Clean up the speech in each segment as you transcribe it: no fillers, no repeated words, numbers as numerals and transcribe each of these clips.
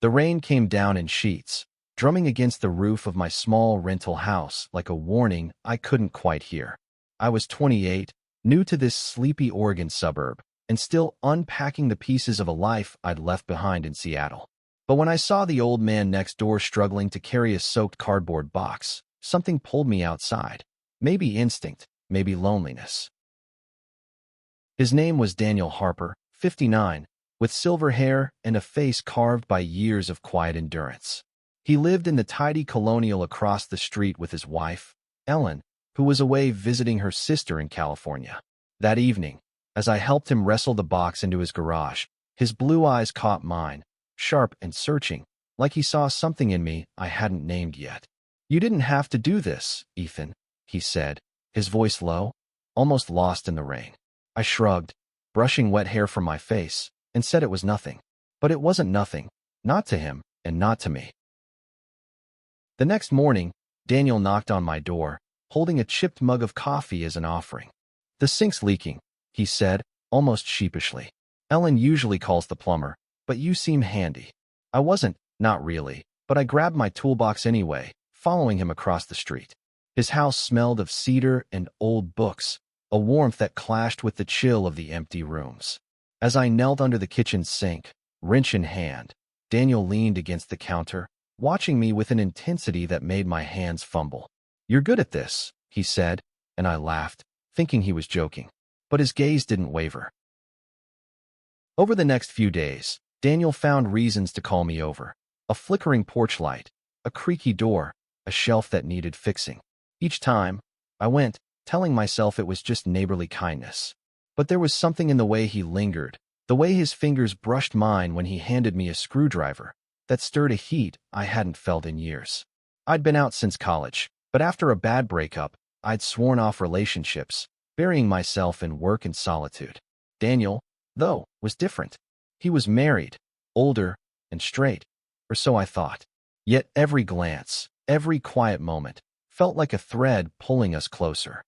The rain came down in sheets, drumming against the roof of my small rental house like a warning I couldn't quite hear. I was 28, new to this sleepy Oregon suburb, and still unpacking the pieces of a life I'd left behind in Seattle. But when I saw the old man next door struggling to carry a soaked cardboard box, something pulled me outside. Maybe instinct, maybe loneliness. His name was Daniel Harper, 59, with silver hair and a face carved by years of quiet endurance. He lived in the tidy colonial across the street with his wife, Ellen, who was away visiting her sister in California. That evening, as I helped him wrestle the box into his garage, his blue eyes caught mine, sharp and searching, like he saw something in me I hadn't named yet. "You didn't have to do this, Ethan," he said, his voice low, almost lost in the rain. I shrugged, brushing wet hair from my face, and said it was nothing. But it wasn't nothing, not to him and not to me. The next morning, Daniel knocked on my door, holding a chipped mug of coffee as an offering. "The sink's leaking," he said, almost sheepishly. "Ellen usually calls the plumber, but you seem handy." I wasn't, not really, but I grabbed my toolbox anyway, following him across the street. His house smelled of cedar and old books, a warmth that clashed with the chill of the empty rooms. As I knelt under the kitchen sink, wrench in hand, Daniel leaned against the counter, watching me with an intensity that made my hands fumble. "You're good at this," he said, and I laughed, thinking he was joking. But his gaze didn't waver. Over the next few days, Daniel found reasons to call me over. A flickering porch light, a creaky door, a shelf that needed fixing. Each time, I went, telling myself it was just neighborly kindness. But there was something in the way he lingered, the way his fingers brushed mine when he handed me a screwdriver, that stirred a heat I hadn't felt in years. I'd been out since college, but after a bad breakup, I'd sworn off relationships, burying myself in work and solitude. Daniel, though, was different. He was married, older, and straight, or so I thought. Yet every glance, every quiet moment, felt like a thread pulling us closer.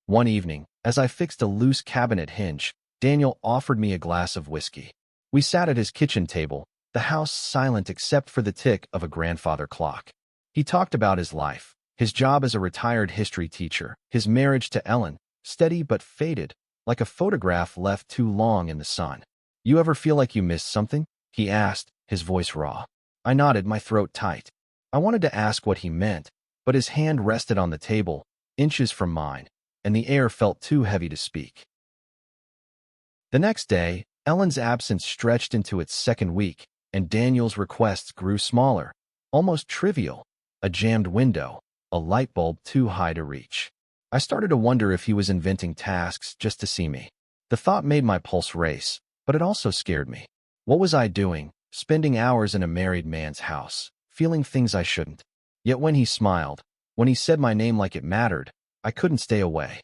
One evening, as I fixed a loose cabinet hinge, Daniel offered me a glass of whiskey. We sat at his kitchen table, the house silent except for the tick of a grandfather clock. He talked about his life, his job as a retired history teacher, his marriage to Ellen, steady but faded, like a photograph left too long in the sun. "You ever feel like you missed something?" he asked, his voice raw. I nodded, my throat tight. I wanted to ask what he meant, but his hand rested on the table, inches from mine, and the air felt too heavy to speak. The next day, Ellen's absence stretched into its second week, and Daniel's requests grew smaller, almost trivial. A jammed window, a light bulb too high to reach. I started to wonder if he was inventing tasks just to see me. The thought made my pulse race, but it also scared me. What was I doing, spending hours in a married man's house, feeling things I shouldn't? Yet when he smiled, when he said my name like it mattered, I couldn't stay away.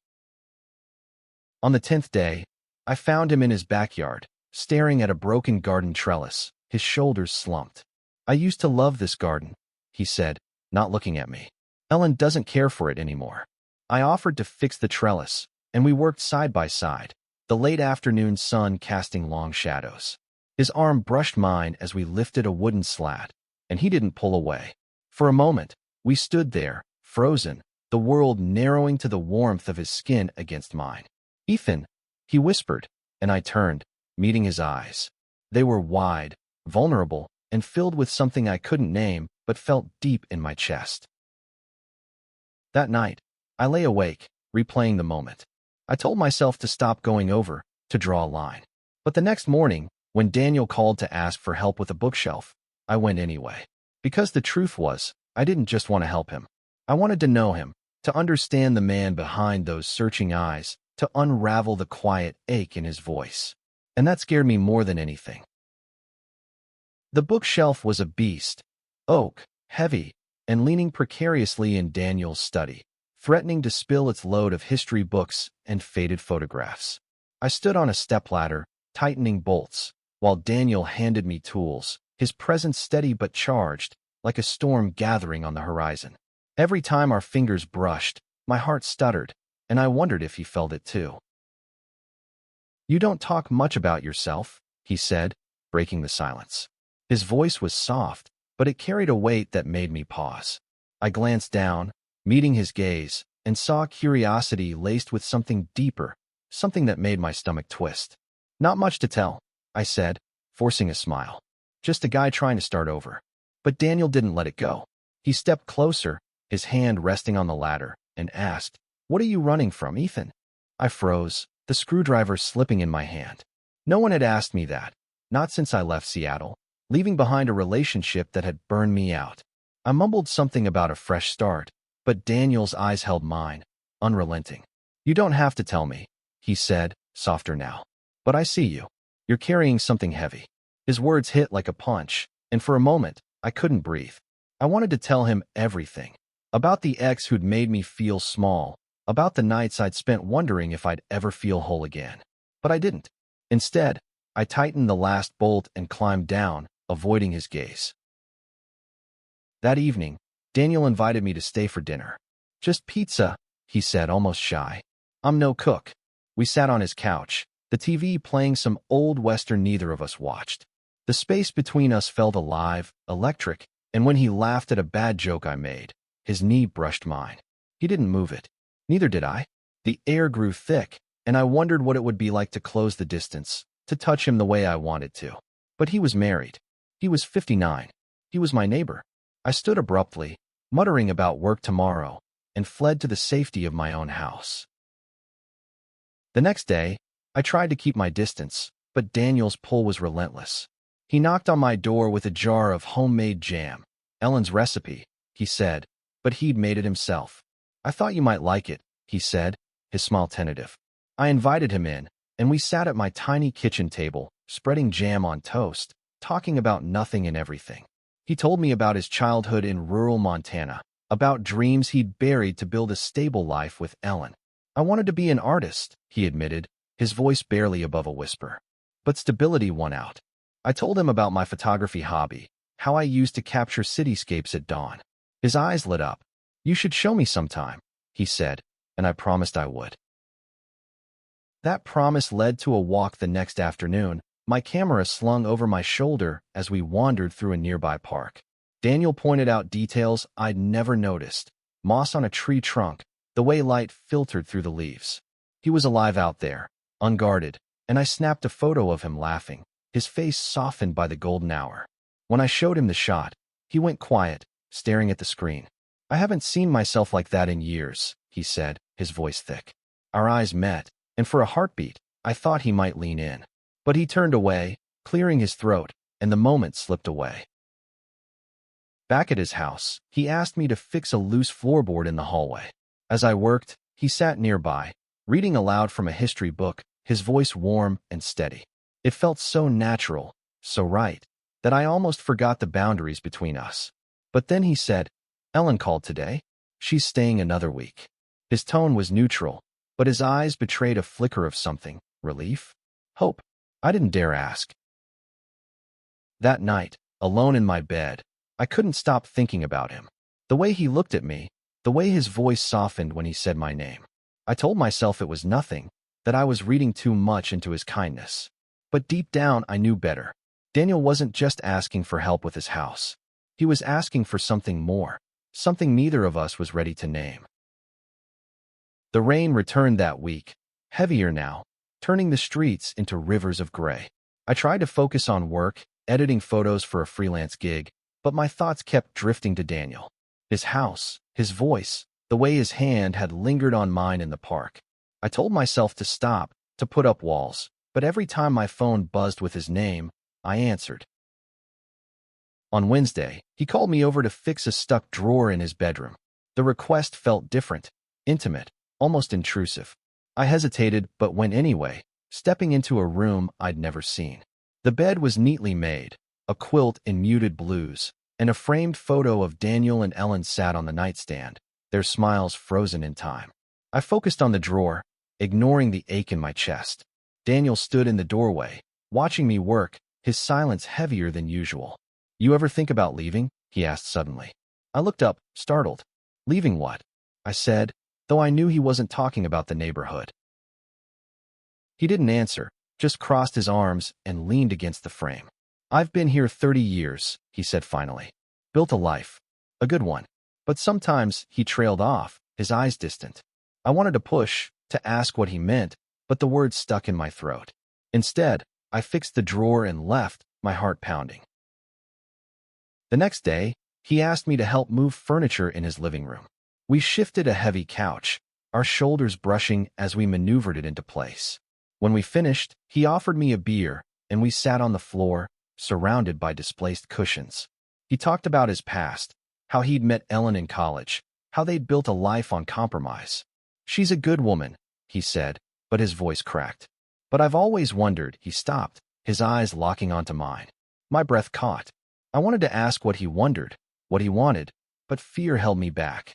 On the 10th day, I found him in his backyard, staring at a broken garden trellis, his shoulders slumped. "I used to love this garden," he said, not looking at me. "Ellen doesn't care for it anymore." I offered to fix the trellis, and we worked side by side, the late afternoon sun casting long shadows. His arm brushed mine as we lifted a wooden slat, and he didn't pull away. For a moment, we stood there, frozen, the world narrowing to the warmth of his skin against mine. "Ethan," he whispered, and I turned, meeting his eyes. They were wide, vulnerable, and filled with something I couldn't name but felt deep in my chest. That night, I lay awake, replaying the moment. I told myself to stop going over, to draw a line. But the next morning, when Daniel called to ask for help with a bookshelf, I went anyway. Because the truth was, I didn't just want to help him. I wanted to know him, to understand the man behind those searching eyes, to unravel the quiet ache in his voice. And that scared me more than anything. The bookshelf was a beast, oak, heavy, and leaning precariously in Daniel's study, threatening to spill its load of history books and faded photographs. I stood on a stepladder, tightening bolts, while Daniel handed me tools, his presence steady but charged, like a storm gathering on the horizon. Every time our fingers brushed, my heart stuttered, and I wondered if he felt it too. "You don't talk much about yourself," he said, breaking the silence. His voice was soft, but it carried a weight that made me pause. I glanced down, meeting his gaze, and saw curiosity laced with something deeper, something that made my stomach twist. "Not much to tell," I said, forcing a smile. "Just a guy trying to start over." But Daniel didn't let it go. He stepped closer, his hand resting on the ladder, and asked, "What are you running from, Ethan?" I froze, the screwdriver slipping in my hand. No one had asked me that, not since I left Seattle, leaving behind a relationship that had burned me out. I mumbled something about a fresh start, but Daniel's eyes held mine, unrelenting. "You don't have to tell me," he said, softer now. "But I see you. You're carrying something heavy." His words hit like a punch, and for a moment, I couldn't breathe. I wanted to tell him everything. About the ex who'd made me feel small, about the nights I'd spent wondering if I'd ever feel whole again. But I didn't. Instead, I tightened the last bolt and climbed down, avoiding his gaze. That evening, Daniel invited me to stay for dinner. "Just pizza," he said, almost shy. "I'm no cook." We sat on his couch, the TV playing some old western neither of us watched. The space between us felt alive, electric, and when he laughed at a bad joke I made, his knee brushed mine. He didn't move it. Neither did I. The air grew thick, and I wondered what it would be like to close the distance, to touch him the way I wanted to. But he was married. He was 59. He was my neighbor. I stood abruptly, muttering about work tomorrow, and fled to the safety of my own house. The next day, I tried to keep my distance, but Daniel's pull was relentless. He knocked on my door with a jar of homemade jam. "Ellen's recipe," he said, but he'd made it himself. "I thought you might like it," he said, his smile tentative. I invited him in, and we sat at my tiny kitchen table, spreading jam on toast, talking about nothing and everything. He told me about his childhood in rural Montana, about dreams he'd buried to build a stable life with Ellen. "I wanted to be an artist," he admitted, his voice barely above a whisper. But stability won out. I told him about my photography hobby, how I used to capture cityscapes at dawn. His eyes lit up. "You should show me sometime," he said, and I promised I would. That promise led to a walk the next afternoon, my camera slung over my shoulder as we wandered through a nearby park. Daniel pointed out details I'd never noticed: moss on a tree trunk, the way light filtered through the leaves. He was alive out there, unguarded, and I snapped a photo of him laughing, his face softened by the golden hour. When I showed him the shot, he went quiet, staring at the screen. "I haven't seen myself like that in years," he said, his voice thick. Our eyes met, and for a heartbeat, I thought he might lean in. But he turned away, clearing his throat, and the moment slipped away. Back at his house, he asked me to fix a loose floorboard in the hallway. As I worked, he sat nearby, reading aloud from a history book, his voice warm and steady. It felt so natural, so right, that I almost forgot the boundaries between us. But then he said, "Ellen called today. She's staying another week." His tone was neutral, but his eyes betrayed a flicker of something: relief? Hope? I didn't dare ask. That night, alone in my bed, I couldn't stop thinking about him. The way he looked at me, the way his voice softened when he said my name. I told myself it was nothing, that I was reading too much into his kindness. But deep down, I knew better. Daniel wasn't just asking for help with his house. He was asking for something more, something neither of us was ready to name. The rain returned that week, heavier now, turning the streets into rivers of gray. I tried to focus on work, editing photos for a freelance gig, but my thoughts kept drifting to Daniel. His house, his voice, the way his hand had lingered on mine in the park. I told myself to stop, to put up walls, but every time my phone buzzed with his name, I answered. On Wednesday, he called me over to fix a stuck drawer in his bedroom. The request felt different, intimate, almost intrusive. I hesitated but went anyway, stepping into a room I'd never seen. The bed was neatly made, a quilt in muted blues, and a framed photo of Daniel and Ellen sat on the nightstand, their smiles frozen in time. I focused on the drawer, ignoring the ache in my chest. Daniel stood in the doorway, watching me work, his silence heavier than usual. "You ever think about leaving?" he asked suddenly. I looked up, startled. "Leaving what?" I said, though I knew he wasn't talking about the neighborhood. He didn't answer, just crossed his arms and leaned against the frame. I've been here 30 years, he said finally. Built a life. A good one. But sometimes he trailed off, his eyes distant. I wanted to push, to ask what he meant, but the words stuck in my throat. Instead, I fixed the drawer and left, my heart pounding. The next day, he asked me to help move furniture in his living room. We shifted a heavy couch, our shoulders brushing as we maneuvered it into place. When we finished, he offered me a beer, and we sat on the floor, surrounded by displaced cushions. He talked about his past, how he'd met Ellen in college, how they'd built a life on compromise. She's a good woman, he said, but his voice cracked. But I've always wondered, he stopped, his eyes locking onto mine. My breath caught. I wanted to ask what he wondered, what he wanted, but fear held me back.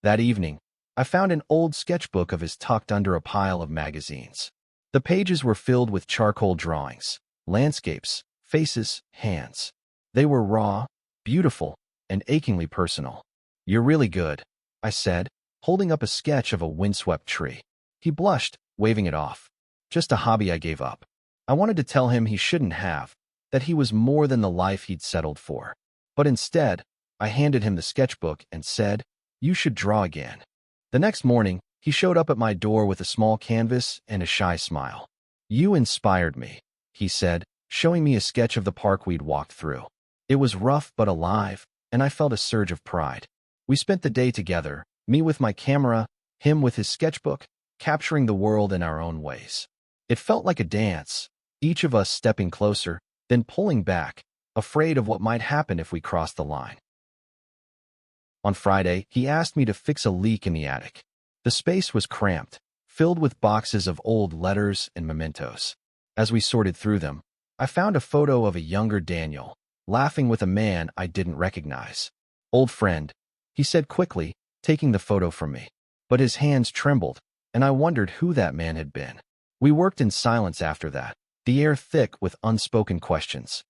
That evening, I found an old sketchbook of his tucked under a pile of magazines. The pages were filled with charcoal drawings, landscapes, faces, hands. They were raw, beautiful, and achingly personal. You're really good, I said, holding up a sketch of a windswept tree. He blushed, waving it off. Just a hobby I gave up. I wanted to tell him he shouldn't have, that he was more than the life he'd settled for. But instead, I handed him the sketchbook and said, "You should draw again." The next morning, he showed up at my door with a small canvas and a shy smile. "You inspired me," he said, showing me a sketch of the park we'd walked through. It was rough but alive, and I felt a surge of pride. We spent the day together, me with my camera, him with his sketchbook, capturing the world in our own ways. It felt like a dance, each of us stepping closer, then pulling back, afraid of what might happen if we crossed the line. On Friday, he asked me to fix a leak in the attic. The space was cramped, filled with boxes of old letters and mementos. As we sorted through them, I found a photo of a younger Daniel, laughing with a man I didn't recognize. "Old friend," he said quickly, taking the photo from me. But his hands trembled, and I wondered who that man had been. We worked in silence after that, the air thick with unspoken questions.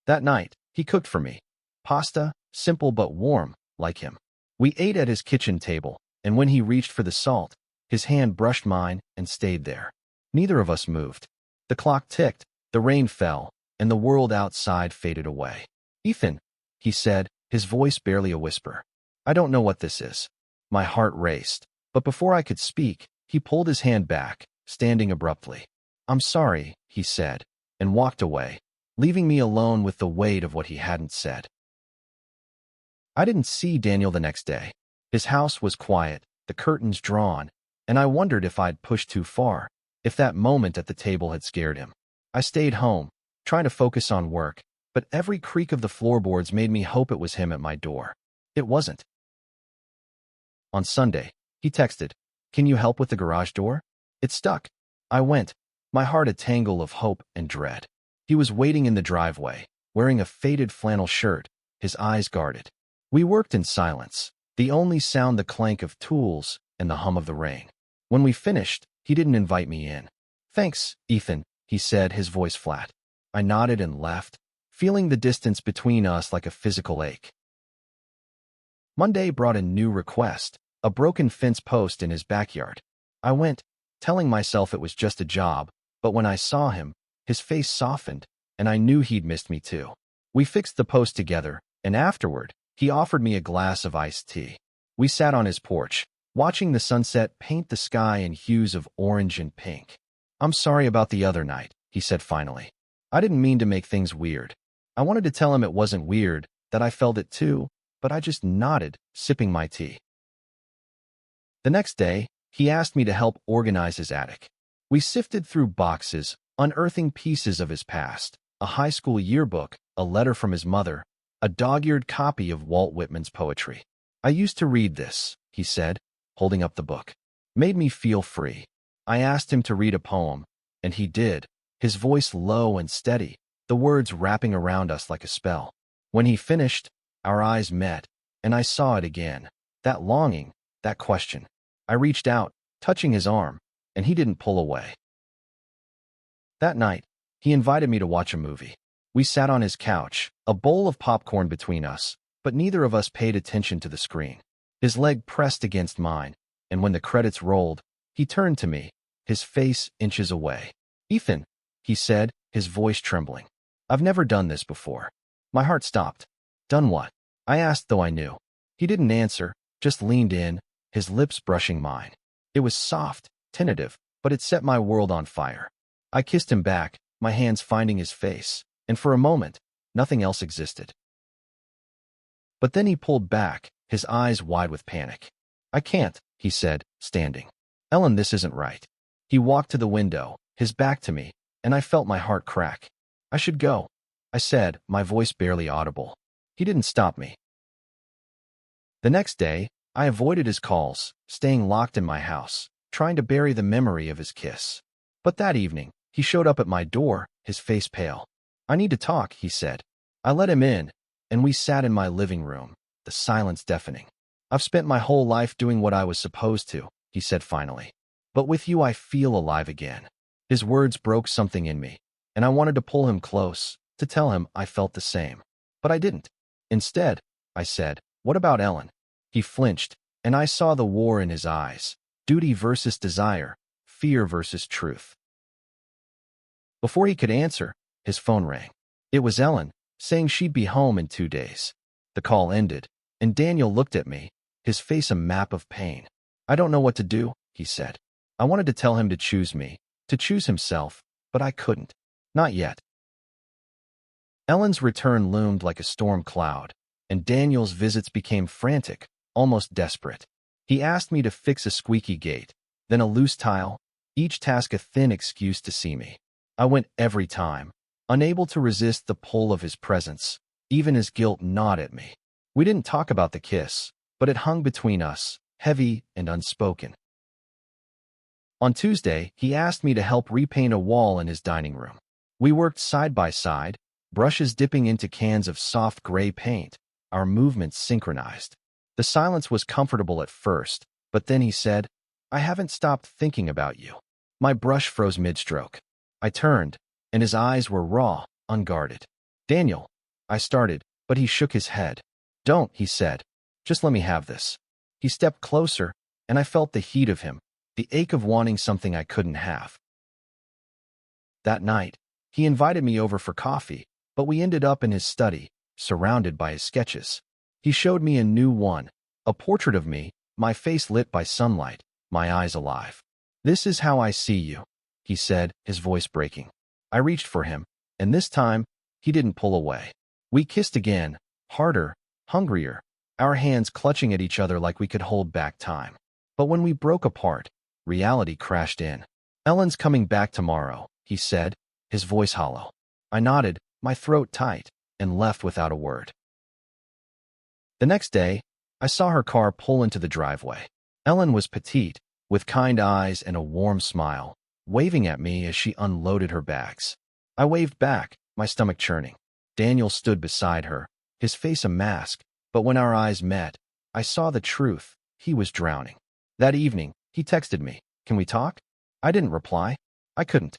That night, he cooked for me. Pasta, simple but warm, like him. We ate at his kitchen table, and when he reached for the salt, his hand brushed mine and stayed there. Neither of us moved. The clock ticked, the rain fell, and the world outside faded away. "Ethan," he said, his voice barely a whisper. "I don't know what this is." My heart raced, but before I could speak, he pulled his hand back, standing abruptly. "I'm sorry," he said, and walked away, leaving me alone with the weight of what he hadn't said. I didn't see Daniel the next day. His house was quiet, the curtains drawn, and I wondered if I'd pushed too far, if that moment at the table had scared him. I stayed home, trying to focus on work, but every creak of the floorboards made me hope it was him at my door. It wasn't. On Sunday, he texted, "Can you help with the garage door?" It stuck. I went, my heart a tangle of hope and dread. He was waiting in the driveway, wearing a faded flannel shirt, his eyes guarded. We worked in silence, the only sound the clank of tools and the hum of the rain. When we finished, he didn't invite me in. "Thanks, Ethan," he said, his voice flat. I nodded and left, feeling the distance between us like a physical ache. Monday brought a new request, a broken fence post in his backyard. I went, telling myself it was just a job, but when I saw him, his face softened, and I knew he'd missed me too. We fixed the post together, and afterward, he offered me a glass of iced tea. We sat on his porch, watching the sunset paint the sky in hues of orange and pink. "I'm sorry about the other night," he said finally. "I didn't mean to make things weird." I wanted to tell him it wasn't weird, that I felt it too, but I just nodded, sipping my tea. The next day, he asked me to help organize his attic. We sifted through boxes, unearthing pieces of his past, a high school yearbook, a letter from his mother, a dog-eared copy of Walt Whitman's poetry. "I used to read this," he said, holding up the book. "Made me feel free." I asked him to read a poem, and he did, his voice low and steady, the words wrapping around us like a spell. When he finished, our eyes met, and I saw it again, that longing, that question. I reached out, touching his arm, and he didn't pull away. That night, he invited me to watch a movie. We sat on his couch, a bowl of popcorn between us, but neither of us paid attention to the screen. His leg pressed against mine, and when the credits rolled, he turned to me, his face inches away. "Ethan," he said, his voice trembling. I've never done this before. My heart stopped. Done what? I asked, though I knew. He didn't answer, just leaned in, his lips brushing mine. It was soft, tentative, but it set my world on fire. I kissed him back, my hands finding his face, and for a moment, nothing else existed. But then he pulled back, his eyes wide with panic. I can't, he said, standing. Ellen, this isn't right. He walked to the window, his back to me, and I felt my heart crack. I should go, I said, my voice barely audible. He didn't stop me. The next day, I avoided his calls, staying locked in my house, trying to bury the memory of his kiss. But that evening, he showed up at my door, his face pale. I need to talk, he said. I let him in, and we sat in my living room, the silence deafening. I've spent my whole life doing what I was supposed to, he said finally. But with you I feel alive again. His words broke something in me, and I wanted to pull him close, to tell him I felt the same. But I didn't. Instead, I said, what about Ellen? He flinched, and I saw the war in his eyes. Duty versus desire, fear versus truth. Before he could answer, his phone rang. It was Ellen, saying she'd be home in 2 days. The call ended, and Daniel looked at me, his face a map of pain. I don't know what to do, he said. I wanted to tell him to choose me, to choose himself, but I couldn't. Not yet. Ellen's return loomed like a storm cloud, and Daniel's visits became frantic, almost desperate. He asked me to fix a squeaky gate, then a loose tile, each task a thin excuse to see me. I went every time, unable to resist the pull of his presence, even as guilt gnawed at me. We didn't talk about the kiss, but it hung between us, heavy and unspoken. On Tuesday, he asked me to help repaint a wall in his dining room. We worked side by side, brushes dipping into cans of soft gray paint, our movements synchronized. The silence was comfortable at first, but then he said, I haven't stopped thinking about you. My brush froze mid-stroke. I turned, and his eyes were raw, unguarded. Daniel, I started, but he shook his head. Don't, he said. Just let me have this. He stepped closer, and I felt the heat of him, the ache of wanting something I couldn't have. That night, he invited me over for coffee, but we ended up in his study, surrounded by his sketches. He showed me a new one, a portrait of me, my face lit by sunlight, my eyes alive. This is how I see you, he said, his voice breaking. I reached for him, and this time, he didn't pull away. We kissed again, harder, hungrier, our hands clutching at each other like we could hold back time. But when we broke apart, reality crashed in. Ellen's coming back tomorrow, he said, his voice hollow. I nodded, my throat tight, and left without a word. The next day, I saw her car pull into the driveway. Ellen was petite, with kind eyes and a warm smile, waving at me as she unloaded her bags. I waved back, my stomach churning. Daniel stood beside her, his face a mask, but when our eyes met, I saw the truth. He was drowning. That evening, he texted me, can we talk? I didn't reply. I couldn't.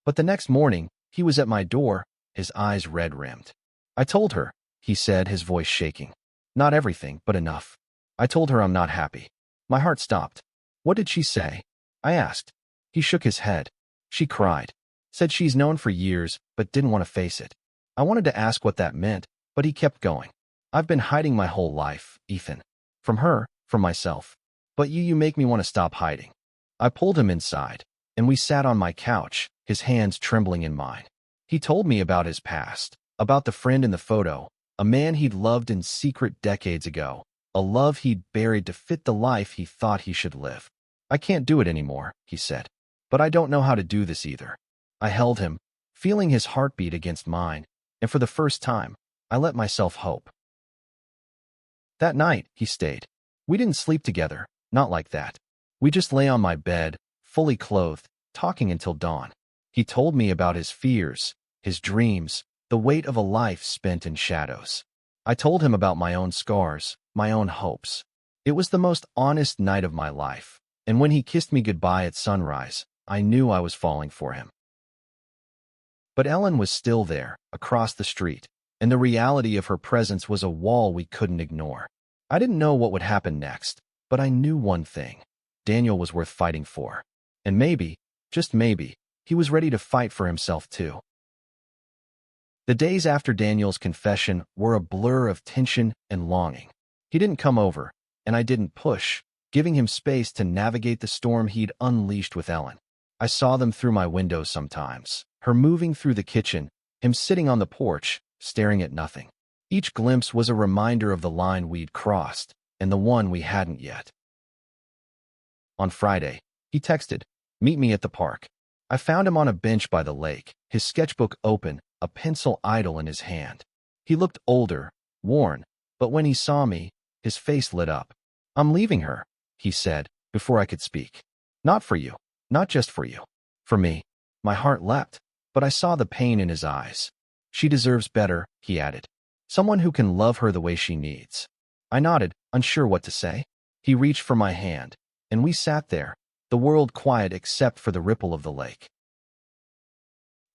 But the next morning, he was at my door, his eyes red-rimmed. I told her, he said, his voice shaking. Not everything, but enough. I told her I'm not happy. My heart stopped. What did she say? I asked. He shook his head. She cried. Said she's known for years, but didn't want to face it. I wanted to ask what that meant, but he kept going. I've been hiding my whole life, Ethan. From her, from myself. But you make me want to stop hiding. I pulled him inside, and we sat on my couch, his hands trembling in mine. He told me about his past, about the friend in the photo, a man he'd loved in secret decades ago, a love he'd buried to fit the life he thought he should live. I can't do it anymore, he said. But I don't know how to do this either. I held him, feeling his heartbeat against mine, and for the first time, I let myself hope. That night, he stayed. We didn't sleep together, not like that. We just lay on my bed, fully clothed, talking until dawn. He told me about his fears, his dreams, the weight of a life spent in shadows. I told him about my own scars, my own hopes. It was the most honest night of my life, and when he kissed me goodbye at sunrise, I knew I was falling for him. But Ellen was still there, across the street, and the reality of her presence was a wall we couldn't ignore. I didn't know what would happen next, but I knew one thing. Daniel was worth fighting for. And maybe, just maybe, He was ready to fight for himself too. The days after Daniel's confession were a blur of tension and longing. He didn't come over, and I didn't push, giving him space to navigate the storm he'd unleashed with Ellen. I saw them through my window sometimes, her moving through the kitchen, him sitting on the porch, staring at nothing. Each glimpse was a reminder of the line we'd crossed, and the one we hadn't yet. On Friday, he texted, "Meet me at the park." I found him on a bench by the lake, his sketchbook open, a pencil idle in his hand. He looked older, worn, but when he saw me, his face lit up. "I'm leaving her," he said, before I could speak. "Not for you, not just for you. For me." My heart leapt, but I saw the pain in his eyes. "She deserves better," he added. "Someone who can love her the way she needs." I nodded, unsure what to say. He reached for my hand, and we sat there, the world quiet except for the ripple of the lake.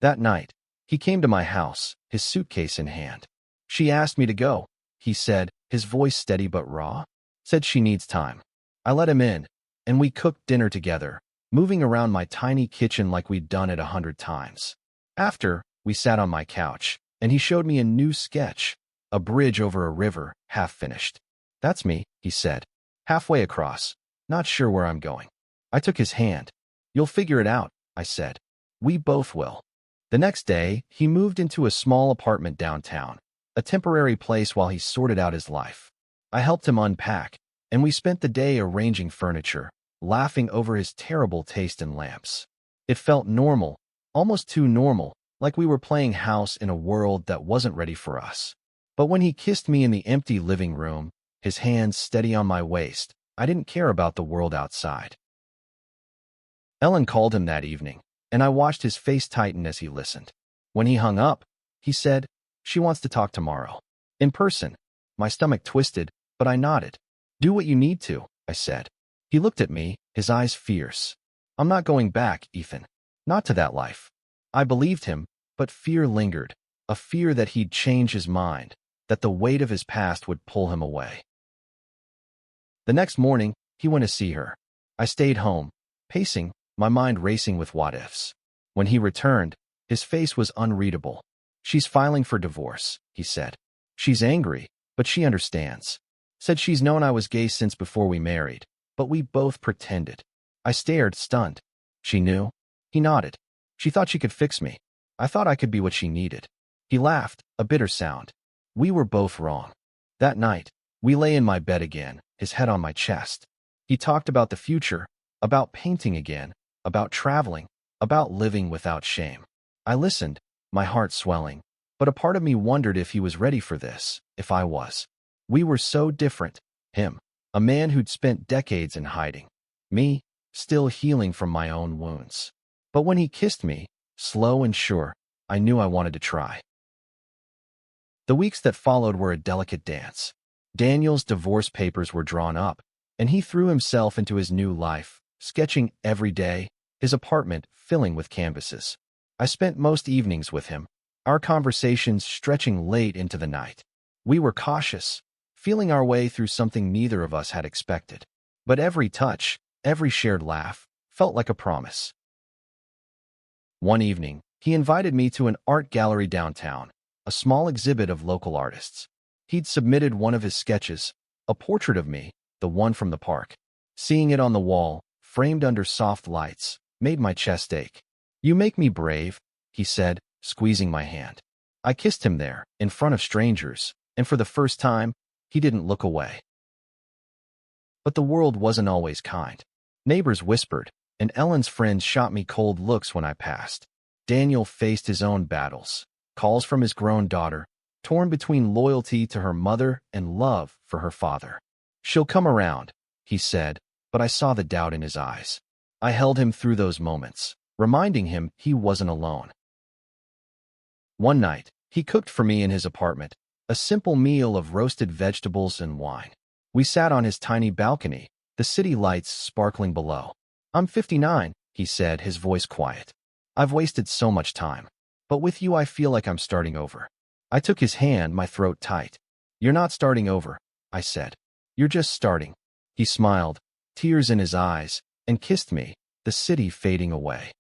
That night, he came to my house, his suitcase in hand. "She asked me to go," he said, his voice steady but raw. "Said she needs time." I let him in, and we cooked dinner together, moving around my tiny kitchen like we'd done it 100 times. After, we sat on my couch, and he showed me a new sketch, a bridge over a river, half finished. "That's me," he said, "halfway across, not sure where I'm going." I took his hand. "You'll figure it out," I said. "We both will." The next day, he moved into a small apartment downtown, a temporary place while he sorted out his life. I helped him unpack, and we spent the day arranging furniture, laughing over his terrible taste in lamps. It felt normal, almost too normal, like we were playing house in a world that wasn't ready for us. But when he kissed me in the empty living room, his hands steady on my waist, I didn't care about the world outside. Ellen called him that evening, and I watched his face tighten as he listened. When he hung up, he said, "She wants to talk tomorrow. In person." My stomach twisted, but I nodded. "Do what you need to," I said. He looked at me, his eyes fierce. "I'm not going back, Ethan. Not to that life." I believed him, but fear lingered, a fear that he'd change his mind, that the weight of his past would pull him away. The next morning, he went to see her. I stayed home, pacing, my mind racing with what-ifs. When he returned, his face was unreadable. "She's filing for divorce," he said. "She's angry, but she understands. Said she's known I was gay since before we married, but we both pretended." I stared, stunned. "She knew?" He nodded. "She thought she could fix me. I thought I could be what she needed." He laughed, a bitter sound. "We were both wrong." That night, we lay in my bed again, his head on my chest. He talked about the future, about painting again, about traveling, about living without shame. I listened, my heart swelling, but a part of me wondered if he was ready for this, if I was. We were so different. Him, a man who'd spent decades in hiding. Me, still healing from my own wounds. But when he kissed me, slow and sure, I knew I wanted to try. The weeks that followed were a delicate dance. Daniel's divorce papers were drawn up, and he threw himself into his new life, sketching every day, his apartment filling with canvases. I spent most evenings with him, our conversations stretching late into the night. We were cautious, feeling our way through something neither of us had expected. But every touch, every shared laugh, felt like a promise. One evening, he invited me to an art gallery downtown, a small exhibit of local artists. He'd submitted one of his sketches, a portrait of me, the one from the park. Seeing it on the wall, framed under soft lights, made my chest ache. "You make me brave," he said, squeezing my hand. I kissed him there, in front of strangers, and for the first time, he didn't look away. But the world wasn't always kind. Neighbors whispered, and Ellen's friends shot me cold looks when I passed. Daniel faced his own battles, calls from his grown daughter, torn between loyalty to her mother and love for her father. "She'll come around," he said, but I saw the doubt in his eyes. I held him through those moments, reminding him he wasn't alone. One night, he cooked for me in his apartment, a simple meal of roasted vegetables and wine. We sat on his tiny balcony, the city lights sparkling below. "I'm 59, he said, his voice quiet. "I've wasted so much time. But with you I feel like I'm starting over." I took his hand, my throat tight. "You're not starting over," I said. "You're just starting." He smiled, tears in his eyes, and kissed me, the city fading away.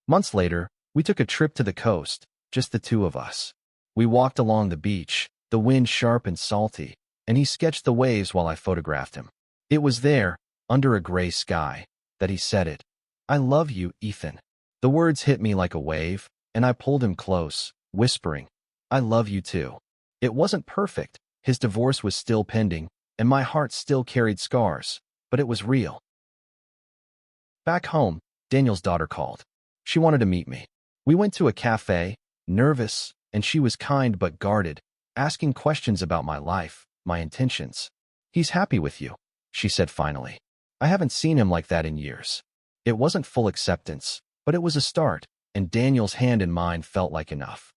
Months later, we took a trip to the coast, just the two of us. We walked along the beach, the wind sharp and salty, and he sketched the waves while I photographed him. It was there, under a gray sky, that he said it. "I love you, Ethan." The words hit me like a wave, and I pulled him close, whispering, "I love you too." It wasn't perfect. His divorce was still pending, and my heart still carried scars, but it was real. Back home, Daniel's daughter called. She wanted to meet me. We went to a cafe, nervous, and she was kind but guarded, asking questions about my life, my intentions. "He's happy with you," she said finally. I haven't seen him like that in years. It wasn't full acceptance, but it was a start, and Daniel's hand in mine felt like enough.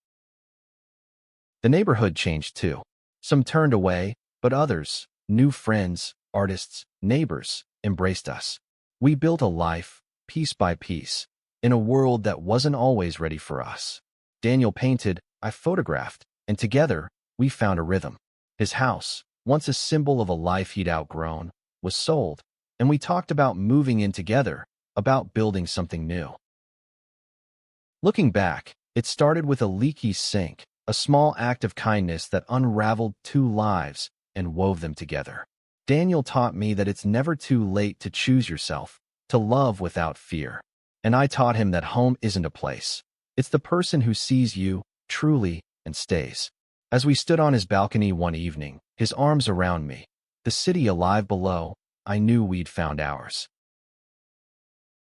The neighborhood changed too. Some turned away, but others, new friends, artists, neighbors, embraced us. We built a life, piece by piece, in a world that wasn't always ready for us. Daniel painted, I photographed, and together, we found a rhythm. His house, once a symbol of a life he'd outgrown, was sold, and we talked about moving in together, about building something new. Looking back, it started with a leaky sink, a small act of kindness that unraveled two lives and wove them together. Daniel taught me that it's never too late to choose yourself, to love without fear. And I taught him that home isn't a place. It's the person who sees you, truly, and stays. As we stood on his balcony one evening, his arms around me, the city alive below, I knew we'd found ours.